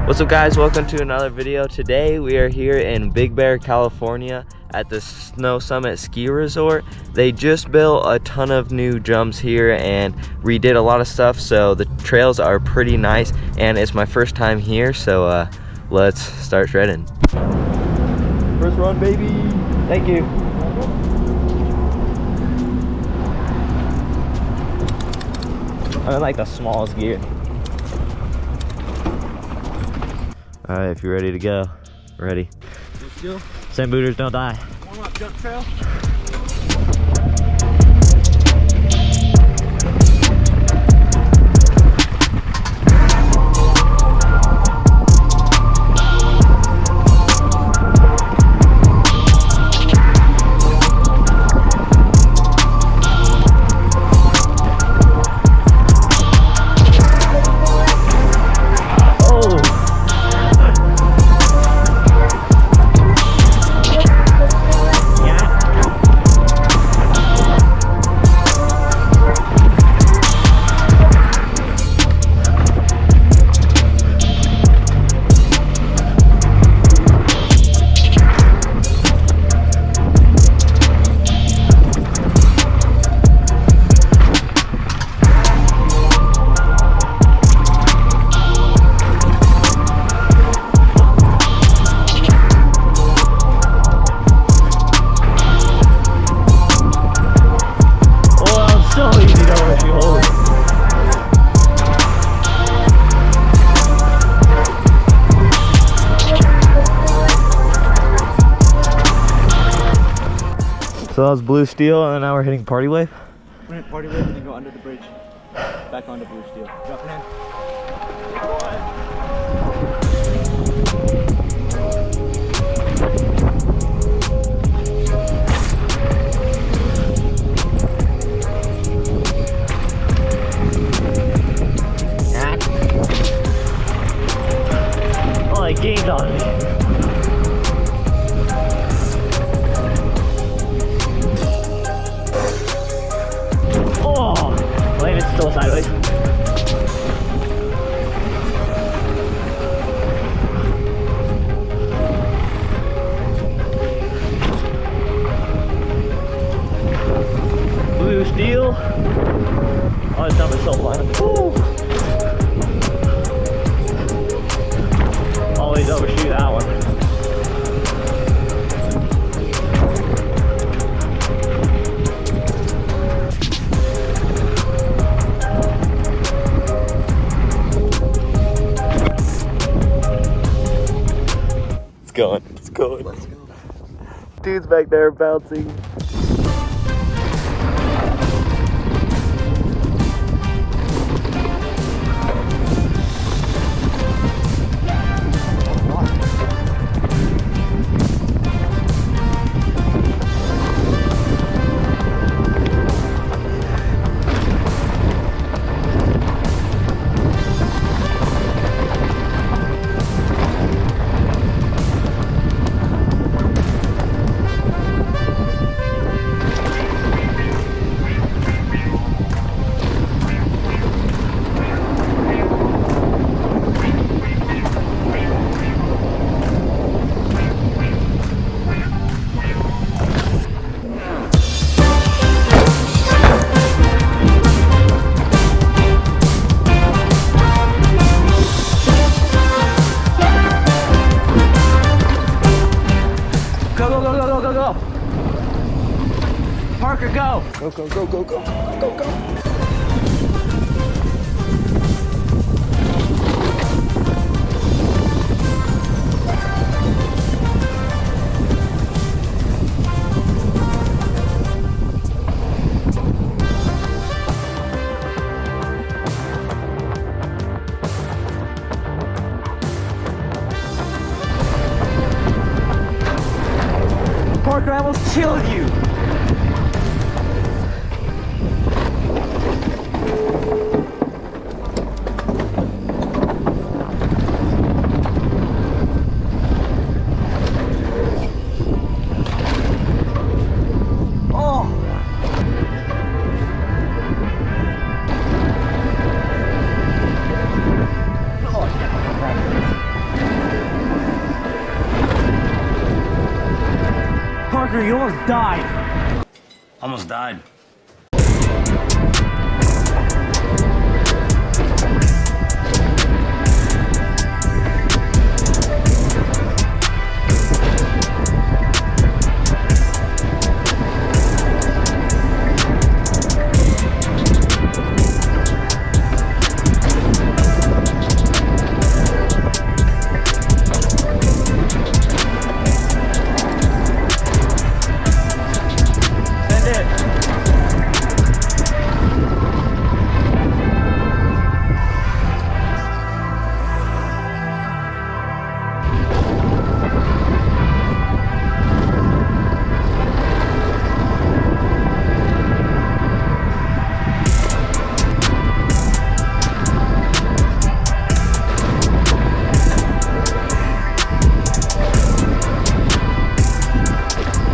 What's up guys, welcome to another video. Today we are here in Big Bear, California at the Snow Summit Ski Resort. They just built a ton of new jumps here and redid a lot of stuff, so the trails are pretty nice and it's my first time here, so let's start shredding. First run, baby. Thank you. I like the smallest gear. All right, if you're ready to go, we're ready. Same booters don't die. Warm up jump trail. So that was Blue Steel, and now we're hitting Party Wave. We're gonna Party Wave and then go under the bridge. Back onto Blue Steel. Dropping in. Oh, it gained on me. Still sideways. Blue Steel. Oh, this jump is so fun. Always overshoot that one. It's going. Let's go. Dude's back there bouncing. Parker, go! Go, go, go, go, go, go, go. Parker, I almost killed you! Parker, you almost died. Almost died.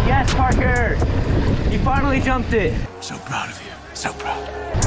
Yes, Parker! You finally jumped it. So proud of you. So proud.